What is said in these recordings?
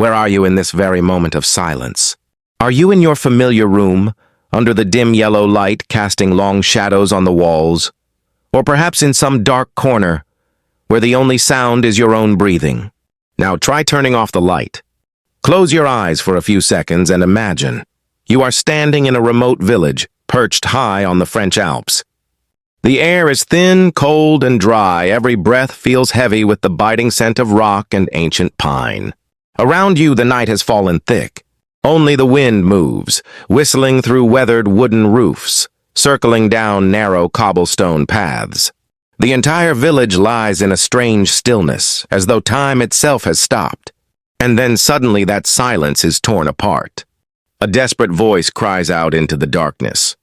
Where are you in this very moment of silence? Are you in your familiar room, under the dim yellow light casting long shadows on the walls? Or perhaps in some dark corner, where the only sound is your own breathing? Now try turning off the light. Close your eyes for a few seconds and imagine you are standing in a remote village, perched high on the French Alps. The air is thin, cold, and dry. Every breath feels heavy with the biting scent of rock and ancient pine. Around you, the night has fallen thick. Only the wind moves, whistling through weathered wooden roofs, circling down narrow cobblestone paths. The entire village lies in a strange stillness, as though time itself has stopped. And then suddenly that silence is torn apart. A desperate voice cries out into the darkness.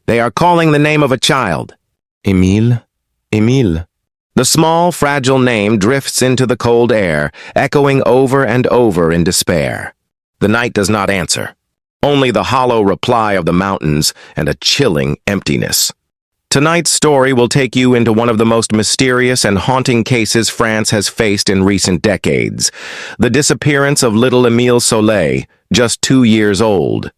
They are calling the name of a child. Émile, Émile. The small, fragile name drifts into the cold air, echoing over and over in despair. The night does not answer. Only the hollow reply of the mountains and a chilling emptiness. Tonight's story will take you into one of the most mysterious and haunting cases France has faced in recent decades. The disappearance of little Émile Soleil, just 2 years old.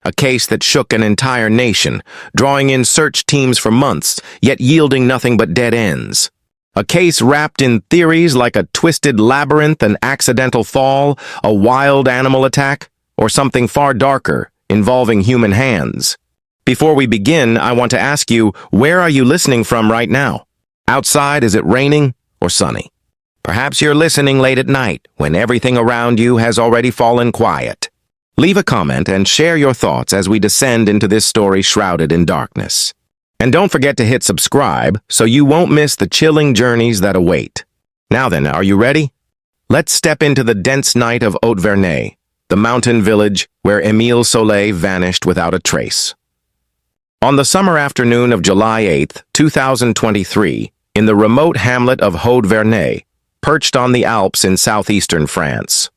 A case that shook an entire nation, drawing in search teams for months, yet yielding nothing but dead ends. A case wrapped in theories like a twisted labyrinth, an accidental fall, a wild animal attack, or something far darker, involving human hands. Before we begin, I want to ask you, where are you listening from right now? Outside, is it raining or sunny? Perhaps you're listening late at night, when everything around you has already fallen quiet. Leave a comment and share your thoughts as we descend into this story shrouded in darkness. And don't forget to hit subscribe so you won't miss the chilling journeys that await. Now then, are you ready? Let's step into the dense night of Haute-Vernay, the mountain village where Émile Soleil vanished without a trace. On the summer afternoon of July 8, 2023, in the remote hamlet of Haute-Vernay, perched on the Alps in southeastern France.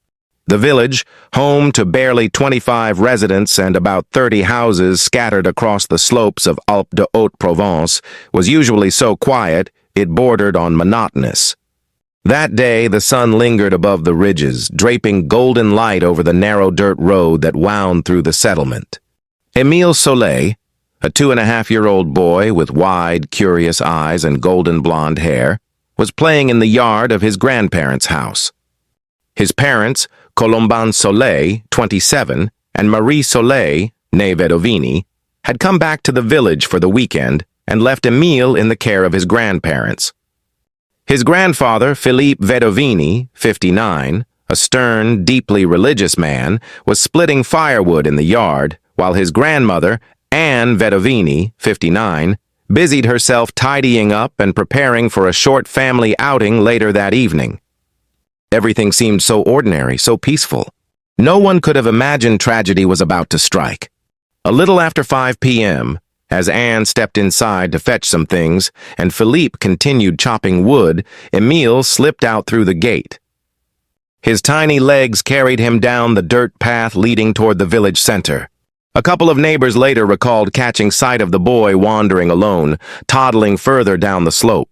The village, home to barely 25 residents and about 30 houses scattered across the slopes of Alpes de Haute-Provence, was usually so quiet it bordered on monotonous. That day, the sun lingered above the ridges, draping golden light over the narrow dirt road that wound through the settlement. Émile Soleil, a 2.5-year-old boy with wide, curious eyes and golden blonde hair, was playing in the yard of his grandparents' house. His parents, Colomban Soleil, 27, and Marie Soleil, née Vedovini, had come back to the village for the weekend and left Émile in the care of his grandparents. His grandfather, Philippe Vedovini, 59, a stern, deeply religious man, was splitting firewood in the yard, while his grandmother, Anne Vedovini, 59, busied herself tidying up and preparing for a short family outing later that evening. Everything seemed so ordinary, so peaceful. No one could have imagined tragedy was about to strike. A little after 5 p.m., as Anne stepped inside to fetch some things and Philippe continued chopping wood, Émile slipped out through the gate. His tiny legs carried him down the dirt path leading toward the village center. A couple of neighbors later recalled catching sight of the boy wandering alone, toddling further down the slope.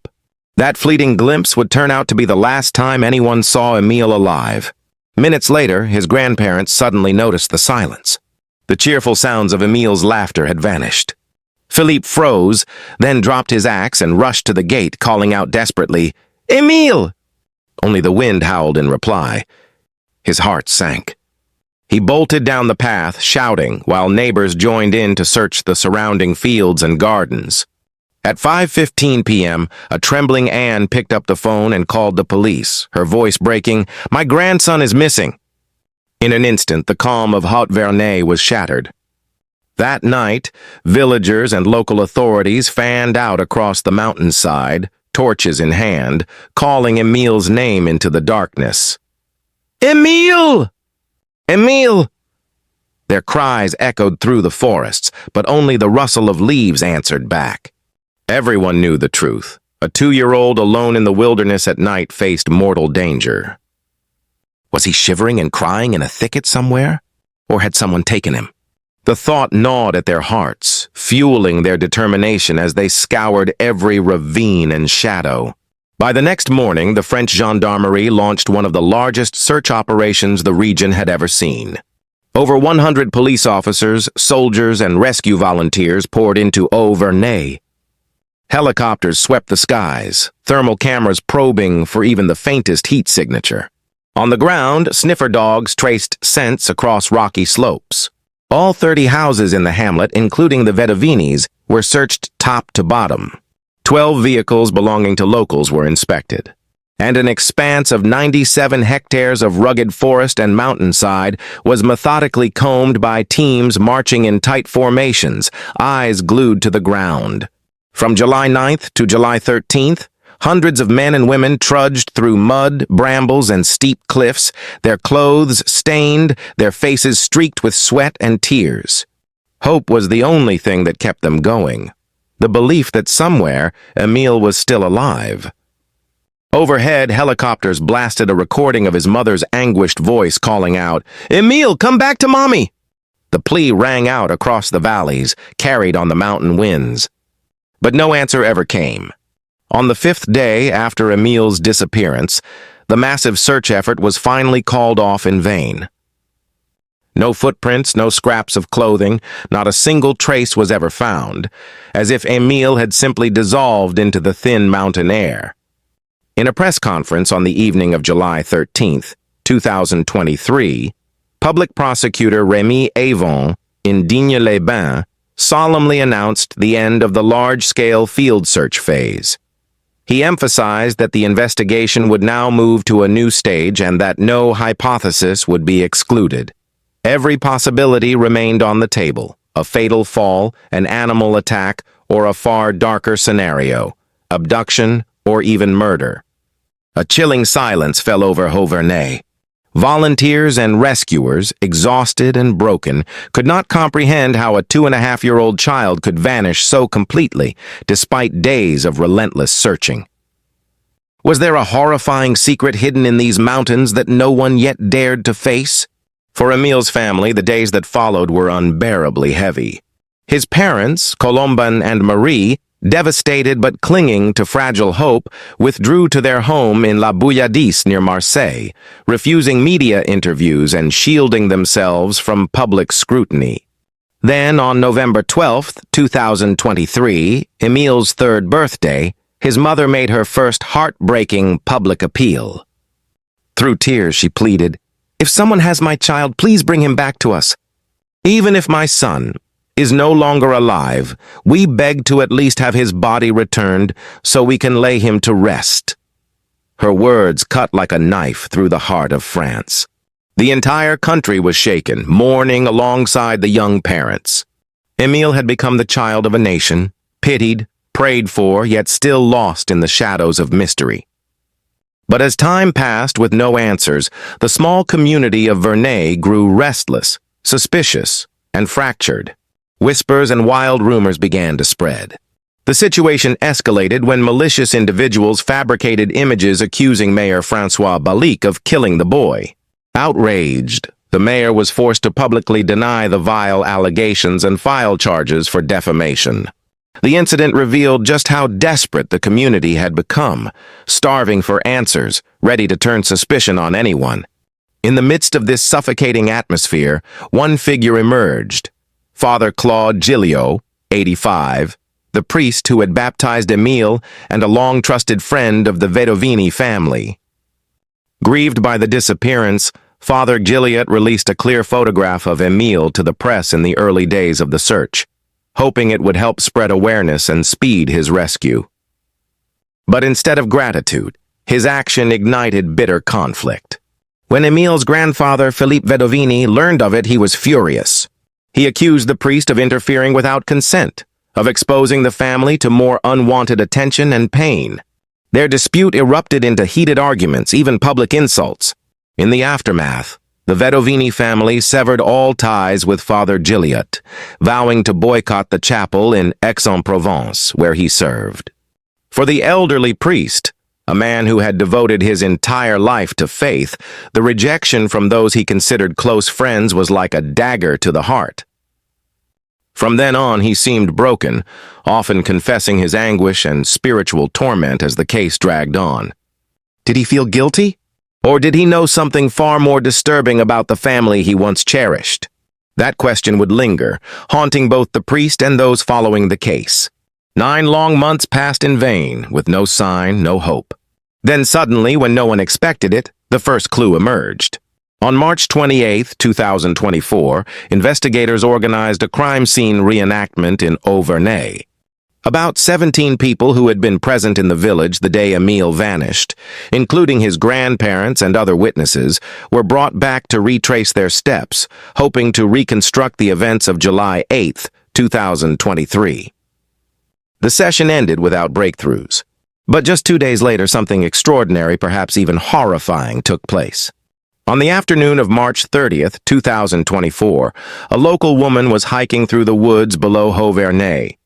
That fleeting glimpse would turn out to be the last time anyone saw Émile alive. Minutes later, his grandparents suddenly noticed the silence. The cheerful sounds of Émile's laughter had vanished. Philippe froze, then dropped his axe and rushed to the gate, calling out desperately, "Émile!" Only the wind howled in reply. His heart sank. He bolted down the path, shouting, while neighbors joined in to search the surrounding fields and gardens. At 5:15 p.m., a trembling Anne picked up the phone and called the police, her voice breaking, "My grandson is missing." In an instant, the calm of Haute-Vernay was shattered. That night, villagers and local authorities fanned out across the mountainside, torches in hand, calling Émile's name into the darkness. "Émile! Émile!" Their cries echoed through the forests, but only the rustle of leaves answered back. Everyone knew the truth. A 2-year-old alone in the wilderness at night faced mortal danger. Was he shivering and crying in a thicket somewhere? Or had someone taken him? The thought gnawed at their hearts, fueling their determination as they scoured every ravine and shadow. By the next morning, the French gendarmerie launched one of the largest search operations the region had ever seen. Over 100 police officers, soldiers, and rescue volunteers poured into Auvernay. Helicopters swept the skies, thermal cameras probing for even the faintest heat signature. On the ground, sniffer dogs traced scents across rocky slopes. All 30 houses in the hamlet, including the Vedovinis, were searched top to bottom. 12 vehicles belonging to locals were inspected. And an expanse of 97 hectares of rugged forest and mountainside was methodically combed by teams marching in tight formations, eyes glued to the ground. From July 9th to July 13th, hundreds of men and women trudged through mud, brambles, and steep cliffs, their clothes stained, their faces streaked with sweat and tears. Hope was the only thing that kept them going. The belief that somewhere, Émile was still alive. Overhead, helicopters blasted a recording of his mother's anguished voice calling out, "Émile, come back to Mommy!" The plea rang out across the valleys, carried on the mountain winds. But no answer ever came. On the 5th day after Émile's disappearance, the massive search effort was finally called off in vain. No footprints, no scraps of clothing, not a single trace was ever found, as if Émile had simply dissolved into the thin mountain air. In a press conference on the evening of July 13th, 2023, public prosecutor Rémi Avon in Digne-les-Bains solemnly announced the end of the large-scale field search phase. He emphasized that the investigation would now move to a new stage and that no hypothesis would be excluded. Every possibility remained on the table: a fatal fall, an animal attack, or a far darker scenario, abduction or even murder. A chilling silence fell over Auvernay. Volunteers and rescuers, exhausted and broken, could not comprehend how a 2.5-year-old child could vanish so completely, despite days of relentless searching. Was there a horrifying secret hidden in these mountains that no one yet dared to face? For Émile's family, the days that followed were unbearably heavy. His parents, Colomban and Marie, devastated but clinging to fragile hope, withdrew to their home in La Bouilladisse near Marseille, refusing media interviews and shielding themselves from public scrutiny. Then, on November 12th, 2023, Émile's 3rd birthday, his mother made her first heartbreaking public appeal. Through tears, she pleaded, "If someone has my child, please bring him back to us. Even if my son is no longer alive, we beg to at least have his body returned so we can lay him to rest." Her words cut like a knife through the heart of France. The entire country was shaken, mourning alongside the young parents. Émile had become the child of a nation, pitied, prayed for, yet still lost in the shadows of mystery. But as time passed with no answers, the small community of Vernay grew restless, suspicious, and fractured. Whispers and wild rumors began to spread. The situation escalated when malicious individuals fabricated images accusing Mayor François Balic of killing the boy. Outraged, the mayor was forced to publicly deny the vile allegations and file charges for defamation. The incident revealed just how desperate the community had become, starving for answers, ready to turn suspicion on anyone. In the midst of this suffocating atmosphere, one figure emerged: Father Claude Gilliot, 85, the priest who had baptized Émile and a long-trusted friend of the Vedovini family. Grieved by the disappearance, Father Gilliot released a clear photograph of Émile to the press in the early days of the search, hoping it would help spread awareness and speed his rescue. But instead of gratitude, his action ignited bitter conflict. When Émile's grandfather, Philippe Vedovini, learned of it, he was furious. He accused the priest of interfering without consent, of exposing the family to more unwanted attention and pain. Their dispute erupted into heated arguments, even public insults. In the aftermath, the Vedovini family severed all ties with Father Gilliot, vowing to boycott the chapel in Aix-en-Provence, where he served. For the elderly priest, a man who had devoted his entire life to faith, the rejection from those he considered close friends was like a dagger to the heart. From then on, he seemed broken, often confessing his anguish and spiritual torment as the case dragged on. Did he feel guilty? Or did he know something far more disturbing about the family he once cherished? That question would linger, haunting both the priest and those following the case. 9 long months passed in vain, with no sign, no hope. Then suddenly, when no one expected it, the first clue emerged. On March 28, 2024, investigators organized a crime scene reenactment in Auvernay. About 17 people who had been present in the village the day Émile vanished, including his grandparents and other witnesses, were brought back to retrace their steps, hoping to reconstruct the events of July 8, 2023. The session ended without breakthroughs. But just 2 days later, something extraordinary, perhaps even horrifying, took place. On the afternoon of March 30th, 2024, a local woman was hiking through the woods below Auvernay.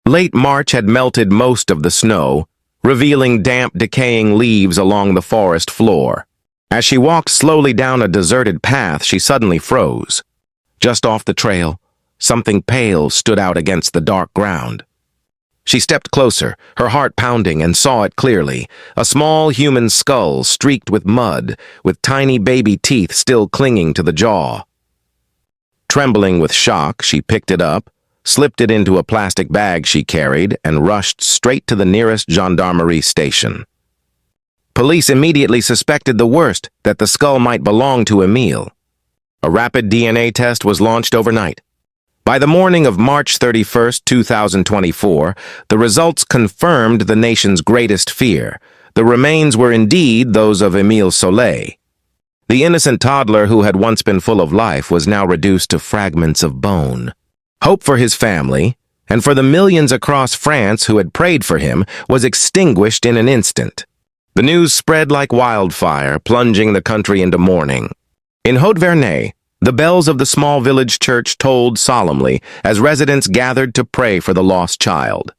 Late March had melted most of the snow, revealing damp, decaying leaves along the forest floor. As she walked slowly down a deserted path, she suddenly froze. Just off the trail, something pale stood out against the dark ground. She stepped closer, her heart pounding, and saw it clearly, a small human skull streaked with mud, with tiny baby teeth still clinging to the jaw. Trembling with shock, she picked it up, slipped it into a plastic bag she carried, and rushed straight to the nearest gendarmerie station. Police immediately suspected the worst, that the skull might belong to Émile. A rapid DNA test was launched overnight. By the morning of March 31, 2024, the results confirmed the nation's greatest fear. The remains were indeed those of Émile Soleil. The innocent toddler who had once been full of life was now reduced to fragments of bone. Hope for his family, and for the millions across France who had prayed for him, was extinguished in an instant. The news spread like wildfire, plunging the country into mourning. In Haute-Vernay, the bells of the small village church tolled solemnly as residents gathered to pray for the lost child.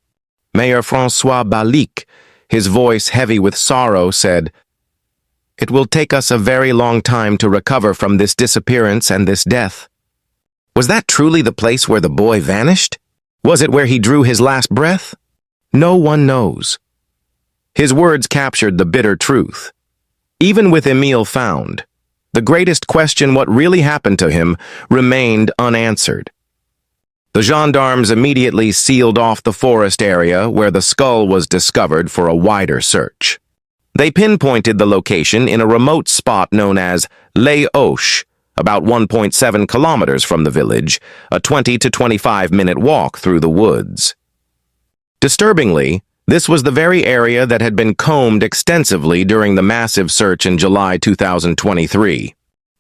Mayor François Balic, his voice heavy with sorrow, said, "It will take us a very long time to recover from this disappearance and this death." Was that truly the place where the boy vanished? Was it where he drew his last breath? No one knows. His words captured the bitter truth. Even with Émile found, the greatest question, what really happened to him, remained unanswered. The gendarmes immediately sealed off the forest area where the skull was discovered for a wider search. They pinpointed the location in a remote spot known as Les Auches, about 1.7 kilometers from the village, a 20 to 25-minute walk through the woods. Disturbingly, this was the very area that had been combed extensively during the massive search in July 2023.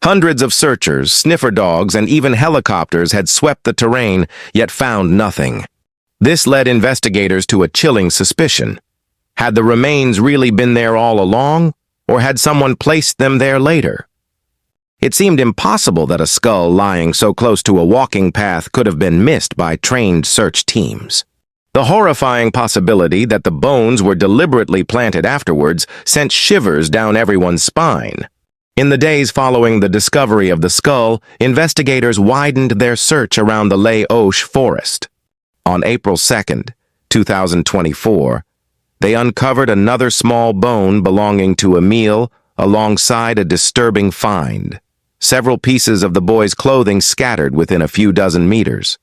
Hundreds of searchers, sniffer dogs, and even helicopters had swept the terrain, yet found nothing. This led investigators to a chilling suspicion. Had the remains really been there all along, or had someone placed them there later? It seemed impossible that a skull lying so close to a walking path could have been missed by trained search teams. The horrifying possibility that the bones were deliberately planted afterwards sent shivers down everyone's spine. In the days following the discovery of the skull, investigators widened their search around the Les Auches forest. On April 2nd, 2024, they uncovered another small bone belonging to Émile alongside a disturbing find. Several pieces of the boy's clothing scattered within a few dozen meters.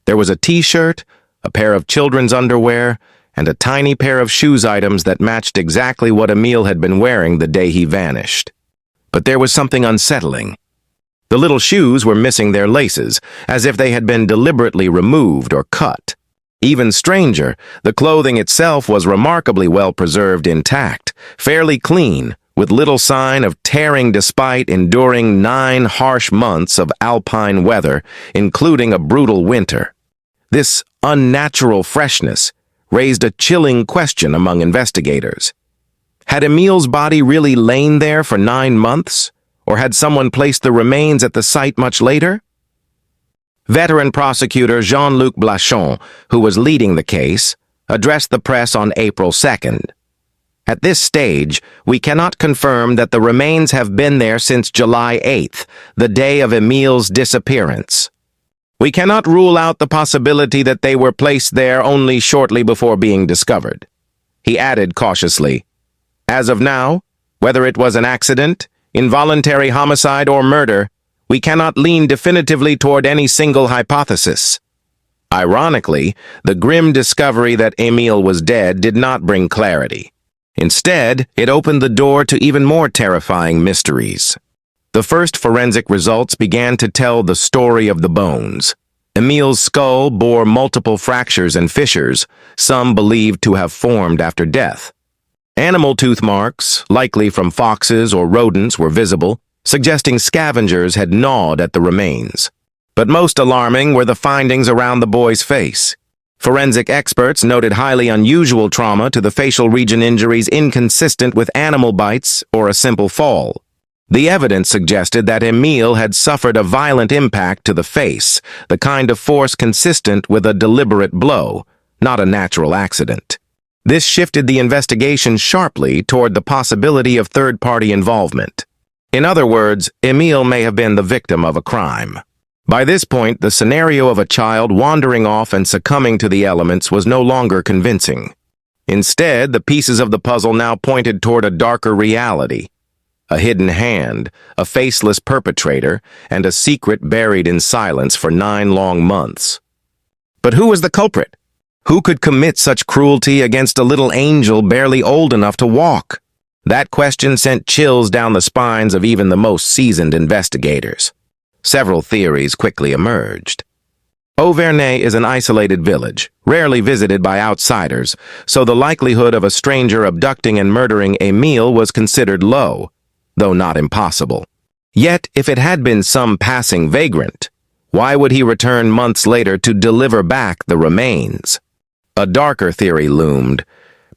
There was a t-shirt, a pair of children's underwear, and a tiny pair of shoes items that matched exactly what Émile had been wearing the day he vanished. But there was something unsettling. The little shoes were missing their laces, as if they had been deliberately removed or cut. Even stranger, the clothing itself was remarkably well preserved intact, fairly clean, with little sign of tearing despite enduring 9 harsh months of alpine weather, including a brutal winter. This unnatural freshness raised a chilling question among investigators. Had Émile's body really lain there for 9 months, or had someone placed the remains at the site much later? Veteran prosecutor Jean-Luc Blachon, who was leading the case, addressed the press on April 2nd. At this stage, we cannot confirm that the remains have been there since July 8th, the day of Émile's disappearance. We cannot rule out the possibility that they were placed there only shortly before being discovered. He added cautiously, "As of now, whether it was an accident, involuntary homicide, or murder, we cannot lean definitively toward any single hypothesis." Ironically, the grim discovery that Émile was dead did not bring clarity. Instead, it opened the door to even more terrifying mysteries. The first forensic results began to tell the story of the bones. Émile's skull bore multiple fractures and fissures, some believed to have formed after death. Animal tooth marks, likely from foxes or rodents, were visible, suggesting scavengers had gnawed at the remains. But most alarming were the findings around the boy's face. Forensic experts noted highly unusual trauma to the facial region, injuries inconsistent with animal bites or a simple fall. The evidence suggested that Émile had suffered a violent impact to the face, the kind of force consistent with a deliberate blow, not a natural accident. This shifted the investigation sharply toward the possibility of third-party involvement. In other words, Émile may have been the victim of a crime. By this point, the scenario of a child wandering off and succumbing to the elements was no longer convincing. Instead, the pieces of the puzzle now pointed toward a darker reality. A hidden hand, a faceless perpetrator, and a secret buried in silence for 9 long months. But who was the culprit? Who could commit such cruelty against a little angel barely old enough to walk? That question sent chills down the spines of even the most seasoned investigators. Several theories quickly emerged. Auvernay is an isolated village, rarely visited by outsiders, so the likelihood of a stranger abducting and murdering Émile was considered low, though not impossible. Yet, if it had been some passing vagrant, why would he return months later to deliver back the remains? A darker theory loomed.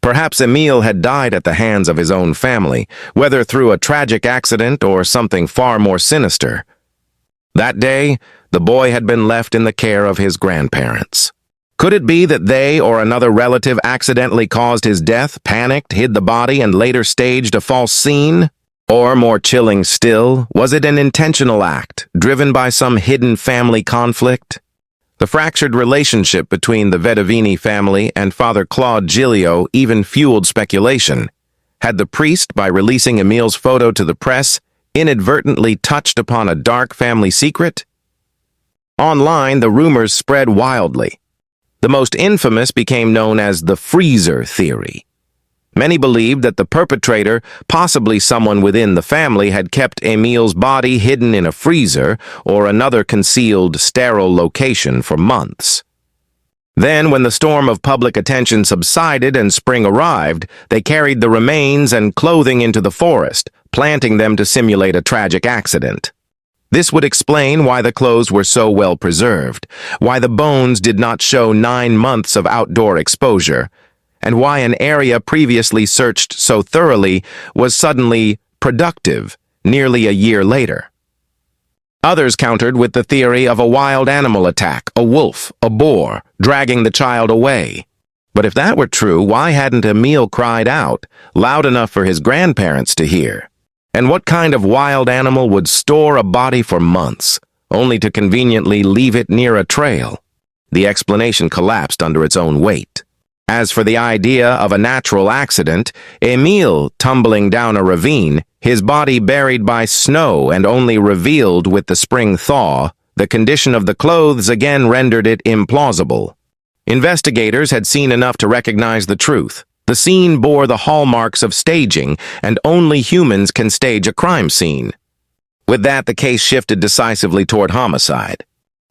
Perhaps Émile had died at the hands of his own family, whether through a tragic accident or something far more sinister. That day, the boy had been left in the care of his grandparents. Could it be that they or another relative accidentally caused his death, panicked, hid the body, and later staged a false scene? Or, more chilling still, was it an intentional act, driven by some hidden family conflict? The fractured relationship between the Vedovini family and Father Claude Gilliot even fueled speculation. Had the priest, by releasing Émile's photo to the press, inadvertently touched upon a dark family secret? Online, the rumors spread wildly. The most infamous became known as the freezer theory. Many believed that the perpetrator, possibly someone within the family, had kept Émile's body hidden in a freezer or another concealed, sterile location for months. Then, when the storm of public attention subsided and spring arrived, they carried the remains and clothing into the forest, planting them to simulate a tragic accident. This would explain why the clothes were so well preserved, why the bones did not show 9 months of outdoor exposure, and why an area previously searched so thoroughly was suddenly productive nearly a year later. Others countered with the theory of a wild animal attack, a wolf, a boar, dragging the child away. But if that were true, why hadn't Émile cried out, loud enough for his grandparents to hear? And what kind of wild animal would store a body for months, only to conveniently leave it near a trail? The explanation collapsed under its own weight. As for the idea of a natural accident, Émile tumbling down a ravine, his body buried by snow and only revealed with the spring thaw, the condition of the clothes again rendered it implausible. Investigators had seen enough to recognize the truth. The scene bore the hallmarks of staging, and only humans can stage a crime scene. With that, the case shifted decisively toward homicide.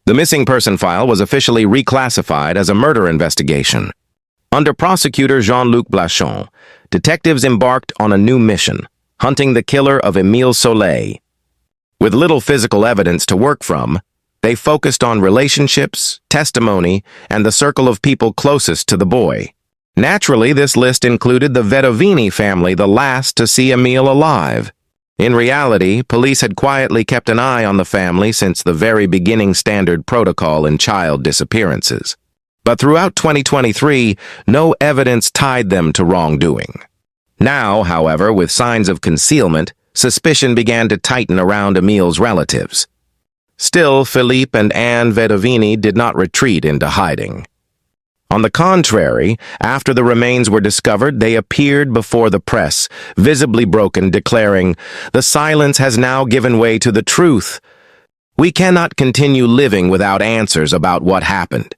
The missing person file was officially reclassified as a murder investigation. Under prosecutor Jean-Luc Blachon, detectives embarked on a new mission, hunting the killer of Émile Soleil. With little physical evidence to work from, they focused on relationships, testimony, and the circle of people closest to the boy. Naturally, this list included the Vedovini family, the last to see Émile alive. In reality, police had quietly kept an eye on the family since the very beginning standard protocol in child disappearances. But throughout 2023, no evidence tied them to wrongdoing. Now, however, with signs of concealment, suspicion began to tighten around Émile's relatives. Still, Philippe and Anne Vedovini did not retreat into hiding. On the contrary, after the remains were discovered, they appeared before the press, visibly broken, declaring, "The silence has now given way to the truth. We cannot continue living without answers about what happened."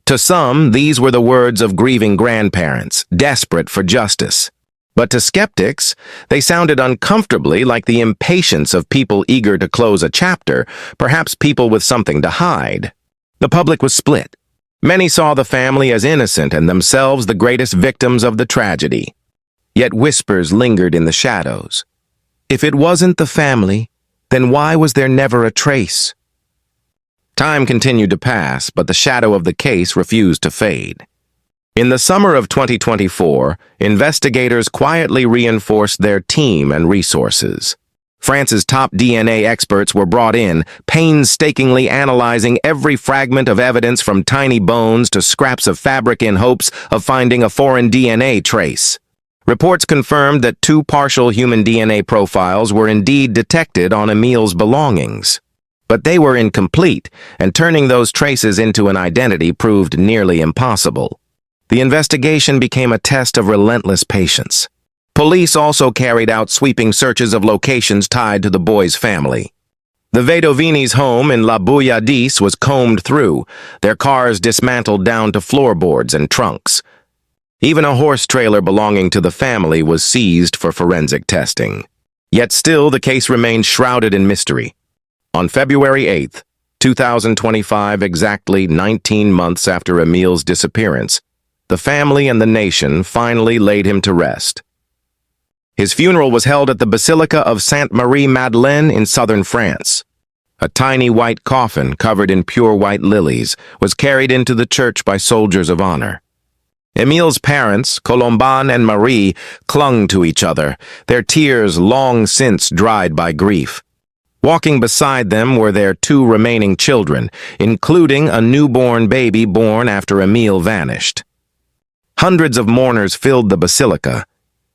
To some, these were the words of grieving grandparents, desperate for justice. But to skeptics, they sounded uncomfortably like the impatience of people eager to close a chapter, perhaps people with something to hide. The public was split. Many saw the family as innocent and themselves the greatest victims of the tragedy. Yet whispers lingered in the shadows. If it wasn't the family, then why was there never a trace? Time continued to pass, but the shadow of the case refused to fade. In the summer of 2024, investigators quietly reinforced their team and resources. France's top DNA experts were brought in, painstakingly analyzing every fragment of evidence from tiny bones to scraps of fabric in hopes of finding a foreign DNA trace. Reports confirmed that 2 partial human DNA profiles were indeed detected on Émile's belongings. But they were incomplete, and turning those traces into an identity proved nearly impossible. The investigation became a test of relentless patience. Police also carried out sweeping searches of locations tied to the boy's family. The Vedovini's home in La Bouillardise was combed through, their cars dismantled down to floorboards and trunks. Even a horse trailer belonging to the family was seized for forensic testing. Yet still, the case remained shrouded in mystery. On February 8, 2025, exactly 19 months after Émile's disappearance, the family and the nation finally laid him to rest. His funeral was held at the Basilica of Sainte-Marie-Madeleine in southern France. A tiny white coffin covered in pure white lilies was carried into the church by soldiers of honor. Émile's parents, Colomban and Marie, clung to each other, their tears long since dried by grief. Walking beside them were their 2 remaining children, including a newborn baby born after Émile vanished. Hundreds of mourners filled the basilica,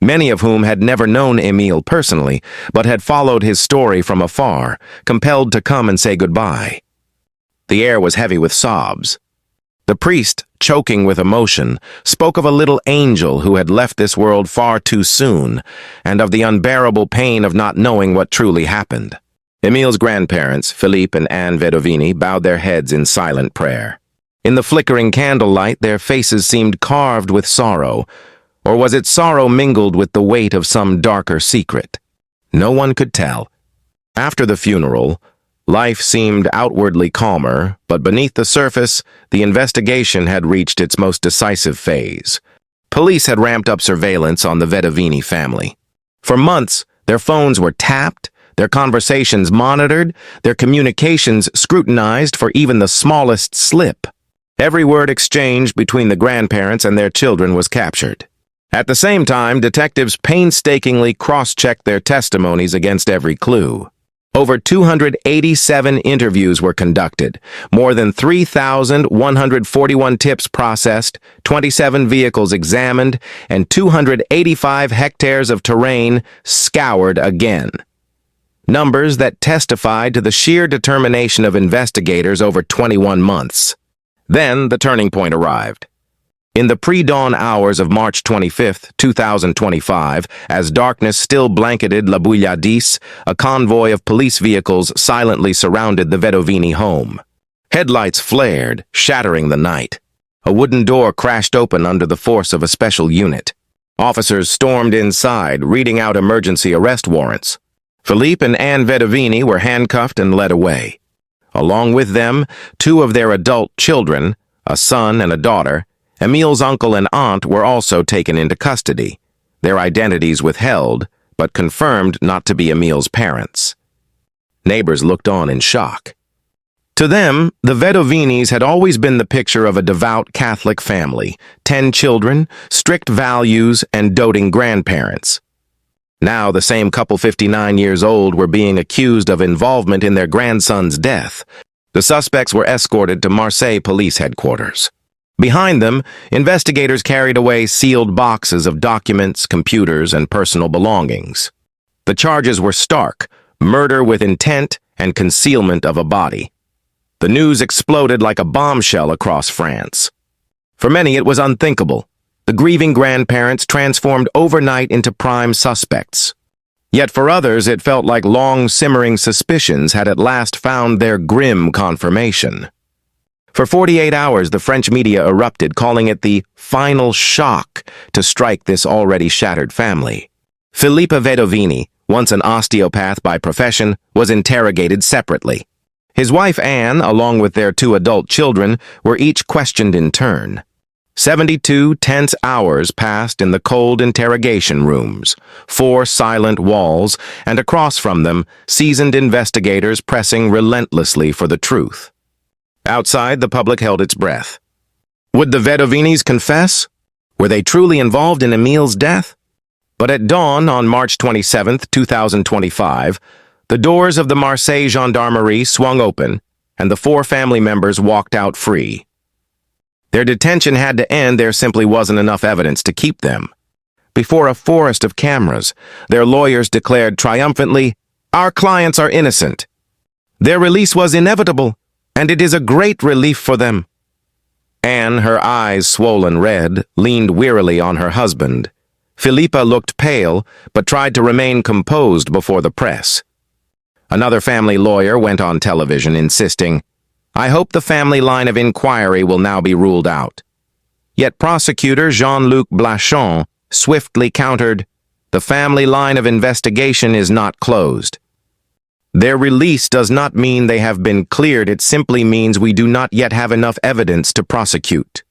many of whom had never known Émile personally, but had followed his story from afar, compelled to come and say goodbye. The air was heavy with sobs. The priest, choking with emotion, spoke of a little angel who had left this world far too soon, and of the unbearable pain of not knowing what truly happened. Émile's grandparents, Philippe and Anne Vedovini, bowed their heads in silent prayer. In the flickering candlelight, their faces seemed carved with sorrow, or was it sorrow mingled with the weight of some darker secret? No one could tell. After the funeral, life seemed outwardly calmer, but beneath the surface, the investigation had reached its most decisive phase. Police had ramped up surveillance on the Vedovini family. For months, their phones were tapped, their conversations monitored, their communications scrutinized for even the smallest slip. Every word exchanged between the grandparents and their children was captured. At the same time, detectives painstakingly cross-checked their testimonies against every clue. Over 287 interviews were conducted, more than 3,141 tips processed, 27 vehicles examined, and 285 hectares of terrain scoured again. Numbers that testified to the sheer determination of investigators over 21 months. Then the turning point arrived. In the pre-dawn hours of March 25, 2025, as darkness still blanketed La Bouillardise, a convoy of police vehicles silently surrounded the Vedovini home. Headlights flared, shattering the night. A wooden door crashed open under the force of a special unit. Officers stormed inside, reading out emergency arrest warrants. Philippe and Anne Vedovini were handcuffed and led away. Along with them, 2 of their adult children, a son and a daughter, Émile's uncle and aunt, were also taken into custody, their identities withheld, but confirmed not to be Émile's parents. Neighbors looked on in shock. To them, the Vedovinis had always been the picture of a devout Catholic family, 10 children, strict values, and doting grandparents. Now the same couple 59 years old were being accused of involvement in their grandson's death. The suspects were escorted to Marseille police headquarters. Behind them, investigators carried away sealed boxes of documents, computers, and personal belongings. The charges were stark: murder with intent and concealment of a body. The news exploded like a bombshell across France. For many, it was unthinkable. The grieving grandparents transformed overnight into prime suspects. Yet for others, it felt like long simmering suspicions had at last found their grim confirmation. For 48 hours, the French media erupted, calling it the final shock to strike this already shattered family. Filippo Vedovini, once an osteopath by profession, was interrogated separately. His wife Anne, along with their 2 adult children, were each questioned in turn. 72 tense hours passed in the cold interrogation rooms, 4 silent walls, and across from them, seasoned investigators pressing relentlessly for the truth. Outside, the public held its breath. Would the Vedovinis confess? Were they truly involved in Émile's death? But at dawn on March 27, 2025, the doors of the Marseille Gendarmerie swung open, and the 4 family members walked out free. Their detention had to end. There simply wasn't enough evidence to keep them. Before a forest of cameras, their lawyers declared triumphantly, "Our clients are innocent. Their release was inevitable, and it is a great relief for them." Anne, her eyes swollen red, leaned wearily on her husband. Filippa looked pale, but tried to remain composed before the press. Another family lawyer went on television insisting, "I hope the family line of inquiry will now be ruled out." Yet prosecutor Jean-Luc Blachon swiftly countered, "The family line of investigation is not closed. Their release does not mean they have been cleared. It simply means we do not yet have enough evidence to prosecute."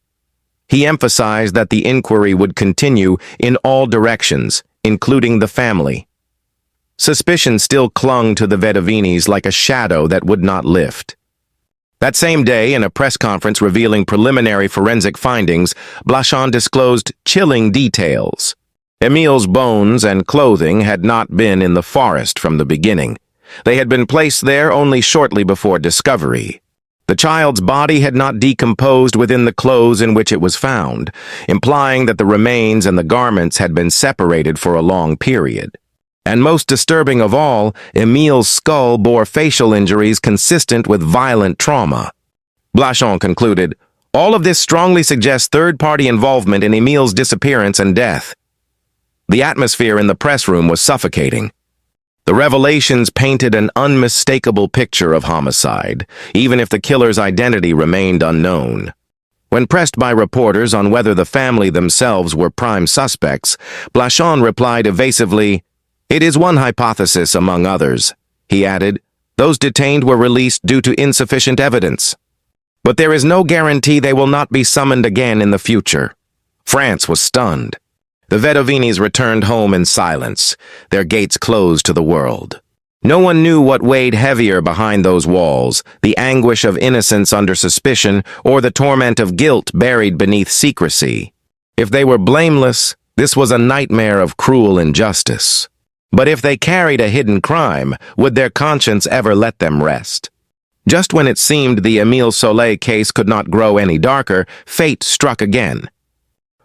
He emphasized that the inquiry would continue in all directions, including the family. Suspicion still clung to the Vedovinis like a shadow that would not lift. That same day, in a press conference revealing preliminary forensic findings, Blachon disclosed chilling details. Émile's bones and clothing had not been in the forest from the beginning. They had been placed there only shortly before discovery. The child's body had not decomposed within the clothes in which it was found, implying that the remains and the garments had been separated for a long period. And most disturbing of all, Émile's skull bore facial injuries consistent with violent trauma. Blachon concluded, "All of this strongly suggests third-party involvement in Émile's disappearance and death." The atmosphere in the press room was suffocating. The revelations painted an unmistakable picture of homicide, even if the killer's identity remained unknown. When pressed by reporters on whether the family themselves were prime suspects, Blachon replied evasively, "It is one hypothesis among others." He added, "Those detained were released due to insufficient evidence. But there is no guarantee they will not be summoned again in the future." France was stunned. The Vedovinis returned home in silence, their gates closed to the world. No one knew what weighed heavier behind those walls, the anguish of innocence under suspicion or the torment of guilt buried beneath secrecy. If they were blameless, this was a nightmare of cruel injustice. But if they carried a hidden crime, would their conscience ever let them rest? Just when it seemed the Émile Soleil case could not grow any darker, fate struck again.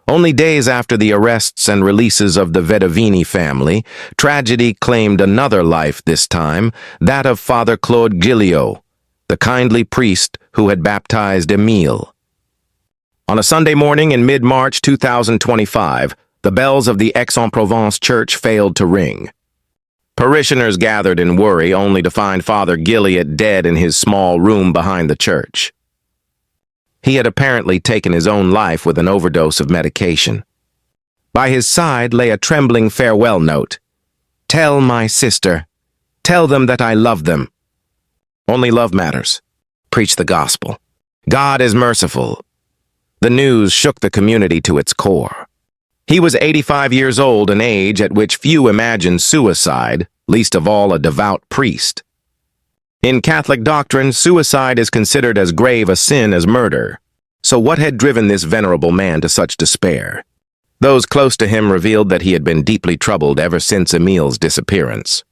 Only days after the arrests and releases of the Vedovini family, tragedy claimed another life this time, that of Father Claude Gilliot, the kindly priest who had baptized Émile. On a Sunday morning in mid-March 2025, the bells of the Aix-en-Provence church failed to ring. Parishioners gathered in worry only to find Father Gilliot dead in his small room behind the church. He had apparently taken his own life with an overdose of medication. By his side lay a trembling farewell note. "Tell my sister. Tell them that I love them. Only love matters. Preach the gospel. God is merciful." The news shook the community to its core. He was 85 years old, an age at which few imagined suicide, least of all a devout priest. In Catholic doctrine, suicide is considered as grave a sin as murder. So what had driven this venerable man to such despair? Those close to him revealed that he had been deeply troubled ever since Émile's disappearance.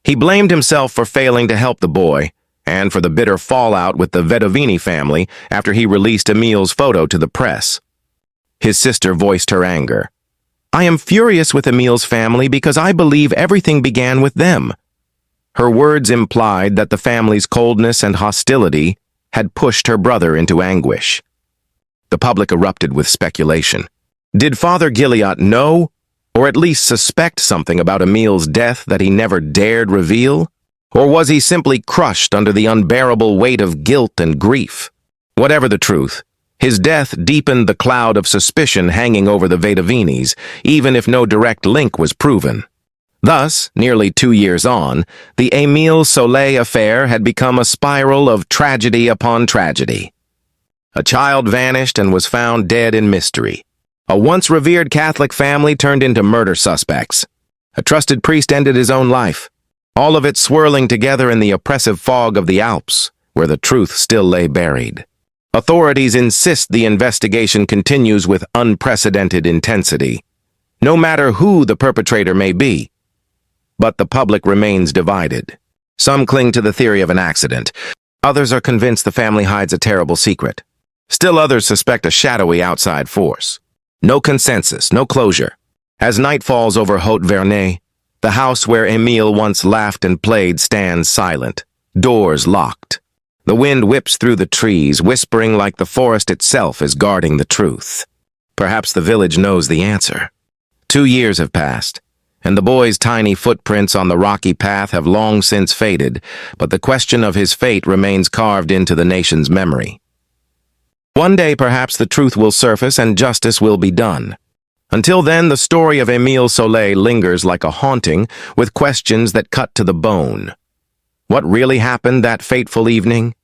He blamed himself for failing to help the boy, and for the bitter fallout with the Vedovini family after he released Émile's photo to the press. His sister voiced her anger. "I am furious with Émile's family because I believe everything began with them." Her words implied that the family's coldness and hostility had pushed her brother into anguish. The public erupted with speculation. Did Father Gilliatt know, or at least suspect something about Émile's death that he never dared reveal? Or was he simply crushed under the unbearable weight of guilt and grief? Whatever the truth, his death deepened the cloud of suspicion hanging over the Vedavinis, even if no direct link was proven. Thus, nearly 2 years on, the Émile Soleil affair had become a spiral of tragedy upon tragedy. A child vanished and was found dead in mystery. A once revered Catholic family turned into murder suspects. A trusted priest ended his own life, all of it swirling together in the oppressive fog of the Alps, where the truth still lay buried. Authorities insist the investigation continues with unprecedented intensity, no matter who the perpetrator may be. But the public remains divided. Some cling to the theory of an accident. Others are convinced the family hides a terrible secret. Still others suspect a shadowy outside force. No consensus, no closure. As night falls over Haute-Vernay, the house where Émile once laughed and played stands silent, doors locked. The wind whips through the trees, whispering like the forest itself is guarding the truth. Perhaps the village knows the answer. 2 years have passed, and the boy's tiny footprints on the rocky path have long since faded, but the question of his fate remains carved into the nation's memory. One day, perhaps the truth will surface and justice will be done. Until then, the story of Émile Soleil lingers like a haunting, with questions that cut to the bone. What really happened that fateful evening?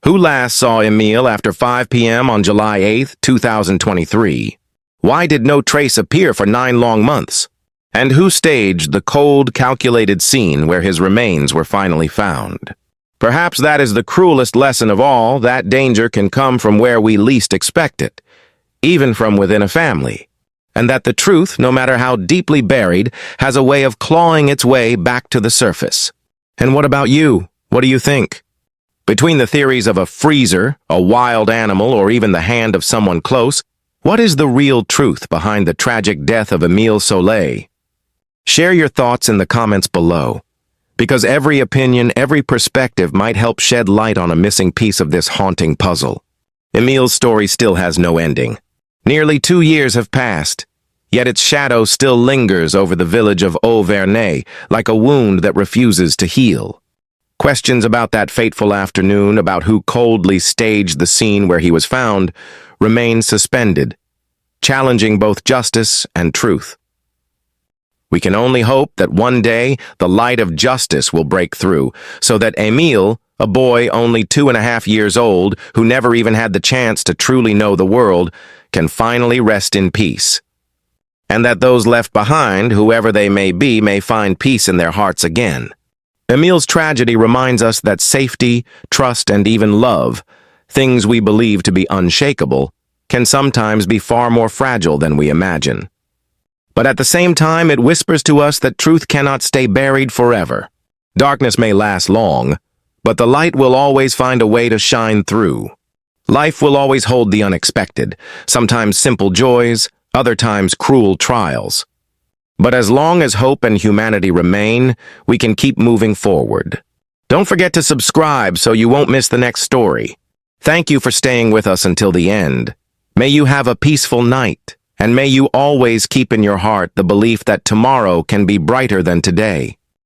Who last saw Émile after 5 p.m. on July 8, 2023? Why did no trace appear for 9 long months? And who staged the cold, calculated scene where his remains were finally found? Perhaps that is the cruelest lesson of all, that danger can come from where we least expect it, even from within a family, and that the truth, no matter how deeply buried, has a way of clawing its way back to the surface. And what about you? What do you think? Between the theories of a freezer, a wild animal, or even the hand of someone close, what is the real truth behind the tragic death of Émile Soleil? Share your thoughts in the comments below, because every opinion, every perspective might help shed light on a missing piece of this haunting puzzle. Émile's story still has no ending. Nearly 2 years have passed, yet its shadow still lingers over the village of Haute-Vernay like a wound that refuses to heal. Questions about that fateful afternoon, about who coldly staged the scene where he was found, remain suspended, challenging both justice and truth. We can only hope that one day the light of justice will break through, so that Émile, a boy only 2.5 years old, who never even had the chance to truly know the world, can finally rest in peace. And that those left behind, whoever they may be, may find peace in their hearts again. Émile's tragedy reminds us that safety, trust, and even love, things we believe to be unshakable, can sometimes be far more fragile than we imagine. But at the same time, it whispers to us that truth cannot stay buried forever. Darkness may last long, but the light will always find a way to shine through. Life will always hold the unexpected, sometimes simple joys, other times cruel trials. But as long as hope and humanity remain, we can keep moving forward. Don't forget to subscribe so you won't miss the next story. Thank you for staying with us until the end. May you have a peaceful night. And may you always keep in your heart the belief that tomorrow can be brighter than today.